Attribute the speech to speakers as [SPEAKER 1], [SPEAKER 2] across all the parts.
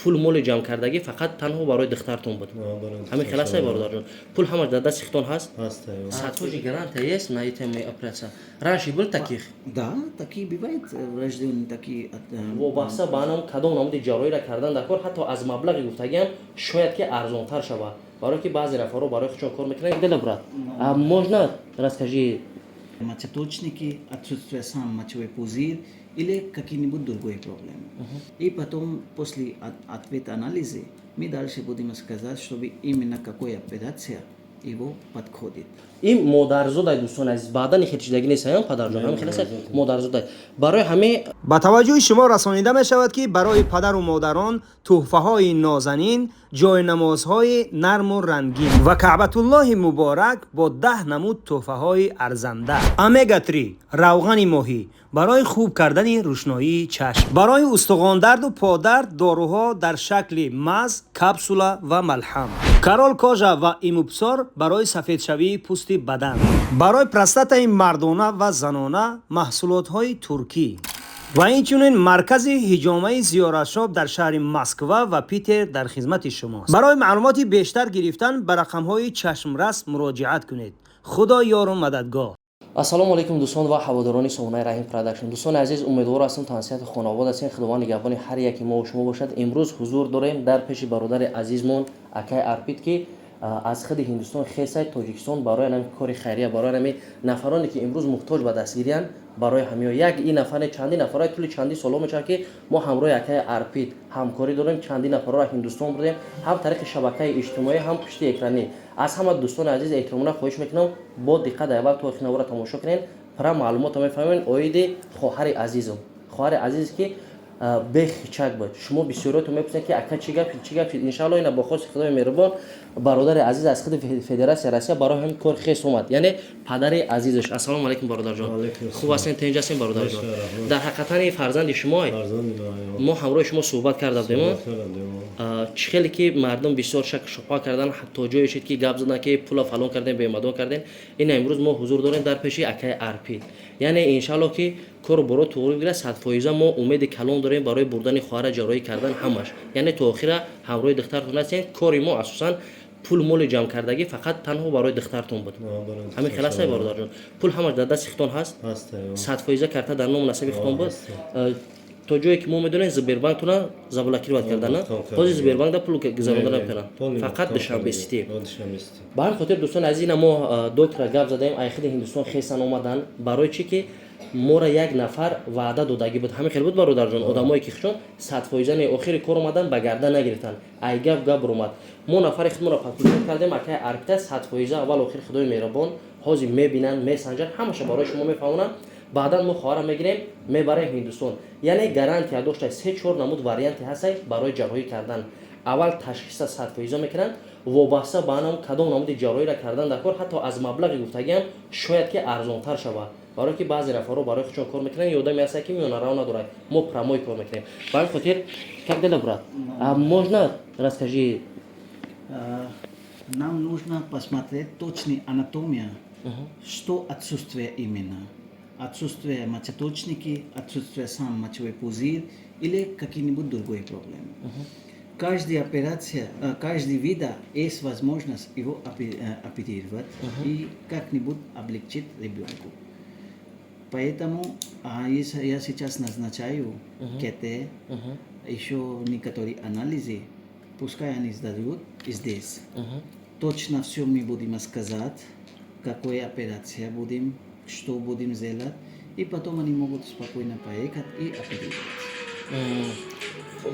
[SPEAKER 1] пул моли ҷамъкардагӣ фақат танҳо барои духтартон буд. Ҳамин хеласе бародарҷон. Пул ҳамаш дар дасти хитон ҳаст? Садҳоҷи гарантия есть на этими операция. Раньше был таких?
[SPEAKER 2] Да, такие бывают врожденные такие.
[SPEAKER 1] Вобаста ба анам кадом намуди ҷарроҳиро кардан дар кор ҳатто аз маблағи гуфтагиам шояд ки арзонтар шавад. Барои ки баъзе нафарҳо барои худшон кор мекунанд. Дела брат. А можно расскажи
[SPEAKER 2] Мочеточники, отсутствие сам мочевой пузырь или какие-нибудь другие проблемы. И потом, после ответа анализа, мы дальше будем сказать, чтобы именно какая операция его подходит.
[SPEAKER 1] ин модарзодай дӯстон азиз баъдан хечидагӣ нестаян падарҷон ҳамин хеласе модарзодай барои ҳамин
[SPEAKER 3] ба таваҷҷӯҳи шумо расонида мешавад ки барои падару модарон тӯҳфаҳои нозанин ҷойнамозҳои нарму рангин ва каъбатуллоҳи муборак бо 10 намуд тӯҳфаҳои арзанда омега 3 равғани моҳӣ барои хуб кардани рӯшноии чашм барои устуғондарду подард доруҳо дар шакли маз капсула ва малҳам карол кожа ва имубсор барои сафедшавии пӯсти бадан барои простатаи мардона ва занона маҳсулотҳои туркӣ ва инчунин маркази ҳиҷомаи зиёратшоб дар шаҳри Москва ва Питер дар хизмати шумост. Барои маълумоти бештар гирифтан ба рақамҳои чашмрас муроҷиат кунед. Худо ёру мададгоҳ.
[SPEAKER 1] ассалому алайкум дӯстон ва ҳаводорони соҳонаи раҳим продакшн. дӯстони азиз, умедвор ҳастам танҳасиҳати хонавод ҳастем. Худованд нигоҳбони ҳар яки мо ва шумо бошад. Имрӯз ҳузур дорем дар пеши бародари азизмон акай Арпид ки аз худи Ҳиндустон хесай Тоҷикистон барои ҳамин кори хайрия барои ҳамин нафароне ки имрӯз муҳтоҷ ба дастгириянд барои ҳамин як ин нафаре чанди нафарои тӯли чанди солҳо мешавад ки мо ҳамроҳи акай Арпид ҳамкорӣ дорем. Чанди нафароро Ҳиндустон бурдем ҳам тариқи шабакаи иҷтимоӣ ҳам пушти экранӣ. Аз ҳама дӯстони азиз эҳтиромона хоҳиш мекунам бо диққат дар аввал то охири тамошо кунед. Пара маълумота мефаҳмем оиди хоҳари азизам. Хоҳари азиз ки бехичак буд. Шумо бисёриятон мепурсед ки ака чӣ гап иншаалло ина бо хоси худои меҳрубон бародари азиз аз худи Федератсияи Россия барои ҳамин кор хес омад. Яъне падари азизаш. Ассалому алайкум бародарҷон. Хуб ҳастен, тинҷ ҳастен бародарҷон. Дар ҳақиқатан ин фарзанди шумо мо ҳамроҳи шумо суҳбат карда будем. Чӣ хеле ки мардум бисёр шак шубҳа кардан то ҷое шид ки гап задан ки пула фалон кардем бемадон кардем. Ина имрӯз мо ҳузур дорем дар пеши акай Арпид. Яъне иншаалло ки кору боро туғри бигирад 100% мо умеди калон дорем барои бурдани хоҳара ҷарроҳӣ кардан ҳамаш. Яъне то охира ҳамроҳи духтартон ҳастем. Кори мо асосан пул моли ҷамъкардагӣ фақат танҳо барои духтартон буд. Ҳамин хеласе бародарҷон. Пул ҳамаш дар дасти хитон ҳаст? 100% карта дар номи насаби хитон буд. То ҷое ки мо медонем Сбербанктона заблокировать кардан, на ҳозир Сбербанкда пул гузаронда намекунанд. Фақат Душанбесити. Ба ҳамин хотир дӯстон азиз, ина мо доктора гап задаем ай худи Ҳиндустон хесан омадан барои чӣ ки мора як нафар ваъда додагӣ буд. Ҳамин хел буд бародарҷон. Одамое ки хушон 100% охири кор омадан ба гарда нагирифтанд. Ай гап ромад. Мо нафари худмонро подписот кардем акай Арпид 100% аввал охир худои меҳрубон ҳозир мебинанд, месанҷанд, ҳамаша барои шумо мефаҳмонанд. Баъдан мо хоҳара мегирем, мебарем Ҳиндустон. Яъне гарантия доштай 3-4 намуд варианти ҳастай барои ҷарроҳӣ кардан. Аввал ташхиса 100% мекунанд, вобаста ба анам кадом намуди ҷарроҳиро кардан дар кор ҳатто аз маблағи гуфтагиам шояд ки арзонтар шавад. Барои ки баъзе нафарҳо барои худшон кор мекунанд, ёдаме ҳастад ки миёнарав надорад. Мо прамой кор мекунем. Ба ҳамин хотир как дела брат? Можно расскажи?
[SPEAKER 2] Нам нужно посмотреть точную анатомию, что отсутствие именно. Отсутствие мочеточники, отсутствие сам мочевой пузырь или какие-нибудь другие проблемы. Каждая операция, каждый вид есть возможность его оперировать и как-нибудь облегчить ребенку. Поэтому я сейчас назначаю КТ, еще некоторые анализы, пускай они сдают здесь. Точно все мы будем сказать, какая операция будем, что будем делать, и потом они могут спокойно поехать и оперировать.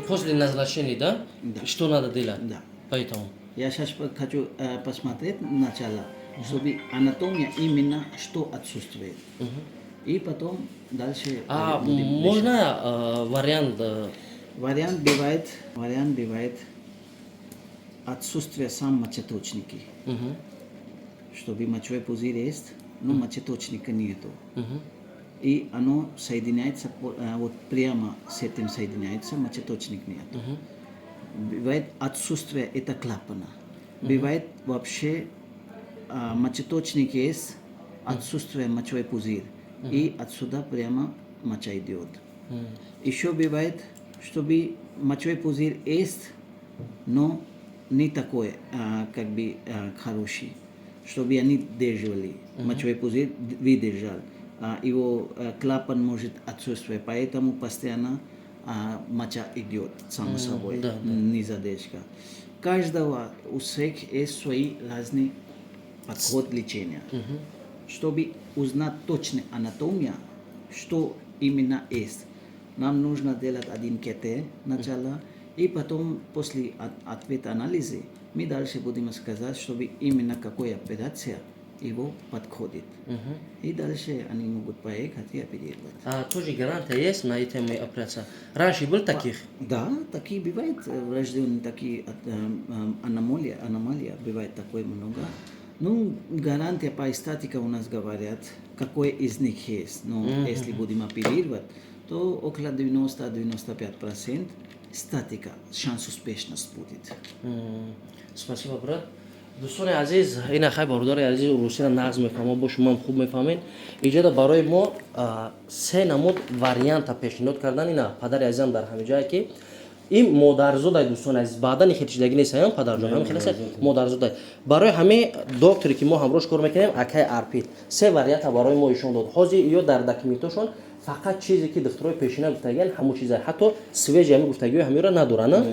[SPEAKER 1] После назначения, да?
[SPEAKER 2] Да.
[SPEAKER 1] Что надо делать?
[SPEAKER 2] Да.
[SPEAKER 1] Поэтому.
[SPEAKER 2] Я сейчас хочу посмотреть начало, чтобы анатомия именно что отсутствует. И потом дальше будем
[SPEAKER 1] можно вариант?
[SPEAKER 2] Вариант бывает отсутствие сам мочеточники. Чтобы мочевой пузырь есть, но мочеточника нету. И оно соединяется, вот прямо с этим соединяется, мочеточник нет. Бывает отсутствие это клапана. Бывает вообще мочеточник есть, отсутствие мочевой пузырь. И отсюда прямо моча идет. Еще бывает, чтобы мочевой пузырь есть, но не такой, как бы хороший, чтобы они держали. Мочевой пузырь выдержал. Его клапан может отсутствовать, поэтому постоянно моча идет само собой, не задержка. Каждого у всех есть свои разные подход лечения. Чтобы узнать точно анатомию, что именно есть, нам нужно делать один КТ сначала, и потом после ответа анализа мы дальше будем сказать, чтобы именно какая операция его подходит. И дальше они могут поехать и оперировать.
[SPEAKER 1] Тоже гарантия есть на этой операции? Раньше был таких?
[SPEAKER 2] Да, такие бывают врожденные, такие аномалии бывает такое много. Ну, гарантия по эстетике у нас говорят, какой из них есть. Но если будем оперировать, то около 90-95% статика, шанс успешность будет.
[SPEAKER 1] Спасибо, брат. دوستان عزیز این خیلی باردار عزیز روسی را نقض میفهمم با شما هم خوب میفهمین اینجا برای ما سه نمود واریانت پیشنهاد کردن اینا پدر عزیزم در همه جایی که این مادرزاد دوستان عزیز بعدا این چیزی نیست هم پدر جان هم خیلی مادرزاد برای همه دکتری که ما همراهش کار میکنیم اکای ارپید سه واریانت برای ما ایشون داد حاضر یا در دکمنتشون فقط چیزی که دکترای پیشنهاد گفتن همون چیزا حتی سویج هم گفتگی همین را ندارن نه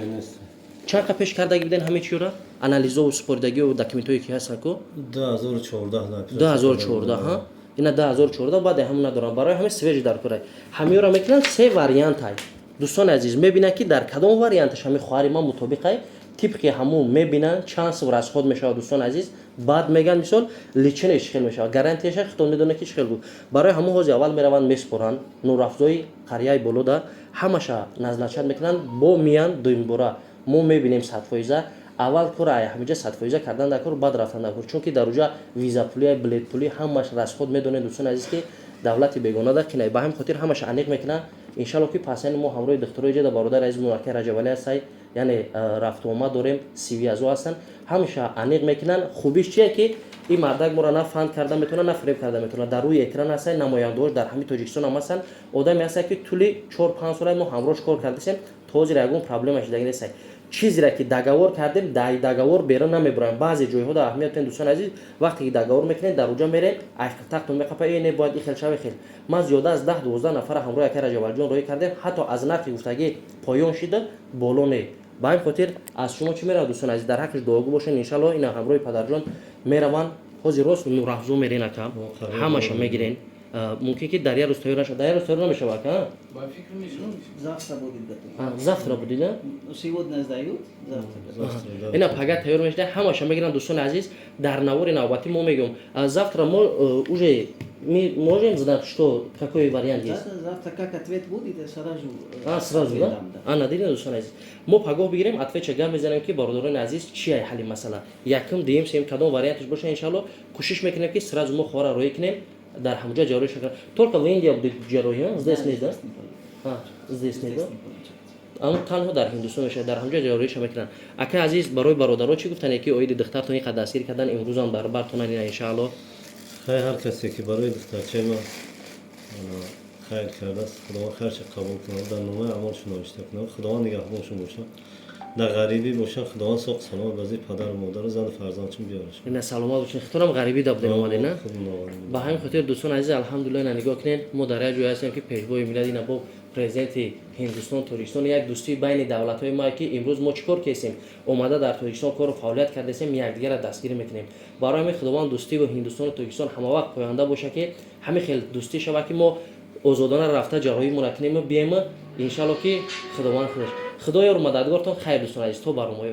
[SPEAKER 1] چند پیش کردگی بدن همه چی را انالیزا و سپردگی و دکمنتایی که هست کو 2014 ها اینا 2014 بعد همون ندارن برای همه سویج در کره همین را میکنن سه واریانت های دوستان عزیز میبینن که در کدام واریانتش همین خواهر ما مطابقه طبق همون میبینن چانس ورس خود میشه دوستان عزیز بعد میگن مثال لیچنش خیلی میشه گارانتیش خودتون میدونه که خیلی بود برای همون حوزه اول میروند میسپرن نور افزای قریه بلودا همشه نزلچت میکنن با میان دویم ما میبینیم 100% اول کار همینجا 100% کردن در کار بعد رفتن در کار چون که در اونجا ویزا پولی بلیت پولی همش راست خود میدونه دوستان عزیز که دولت بیگانه ده که با هم خاطر همش انیق میکنه ان شاء الله که پسند ما همراه دکترای جدا برادر عزیز موکل رجب علی هستن یعنی رفت و آمد داریم سی وی ازو هستن همیشه انیق میکنن خوبیش چیه که این مردک ما را نه فند کرده میتونه نه فریب کرده میتونه در روی اکران هستن نماینده‌اش در همین تاجیکستان هم هستن آدمی هستن که طولی 4-5 سال ما همراهش کار کردیم توزیع رگون پرابلمش دیگه نیست چیزی را که دگاور کردیم دگاور بیرون نمیبرن بعضی جایها در اهمیت دوستان عزیز وقتی که دگاور میکنین در اونجا میرین تختون میخپه این باید این خیلی شوی خیلی ما زیاده از 10-12 نفر همراه یک رجب جان روی کردیم حتی از نقی گفتگی پایان شده بالونه با این خاطر از شما چی میره دوستان عزیز در حقش دعاگو باشین ان شاء الله اینا همراه پدر جان میروان حاضر راست نور افزو میرین اکم همش میگیرین ممکن که دریا روستایی نشه دریا روستایی نمیشه واقعا
[SPEAKER 2] با فکر میشم завтра будет готово
[SPEAKER 1] завтра будет да
[SPEAKER 2] сегодня сдают завтра
[SPEAKER 1] اینا فقط تیار میشه همش میگیرن دوستان عزیز در نوار نوبتی ما میگم завтра мы уже можем знать что какой вариант есть
[SPEAKER 2] завтра как ответ будет
[SPEAKER 1] сразу да надирин دوستان عزیز ما پگاه بگیریم ответ چگاه میزنیم که برادران عزیز چی حل مسئله یکم دیم سیم کدام وریانتش باشه ان شاء الله کوشش میکنیم که сразу ما خورا روی کنیم در همونجا جراحی شکل только в Индии будет جراحی здесь нет да здесь нет اما تنها در هندوستان میشه در همونجا جراحیش میکنن اکه عزیز برای برادرها چی گفتن که اوید دخترتون این قد دستگیر کردن امروز هم در برتون ان شاء الله
[SPEAKER 4] خیر هر کسی که برای دخترچه ما خیر کرده است خدا خیرش قبول کنه در نوع اعمالشون نوشته کنه خدا نگهبانشون باشه در غریبی باشن خداوند ساق سلامت بازی پدر و مادر و زن فرزندشون بیارش
[SPEAKER 1] این سلامت باشین خاطرم غریبی دابدین اومده نه با همین خاطر دوستان عزیز الحمدلله نگاه کنین ما در جای هستیم که پیشوای ملت اینا با پرزیدنت هندوستان تاجیکستان یک دوستی بین دولت‌های ما که امروز ما چیکار کردیم اومده در تاجیکستان کار و فعالیت کردیم یکدیگر را دستگیر میکنیم برای همین خداوند دوستی و هندوستان و تاجیکستان همه وقت پاینده باشه که همین خیلی دوستی شود که ما آزادانه رفته جراحی مونکنیم بیایم ان شاء الله که خداوند خدای رو مددگارتون خیر دوستان عزیز تو برام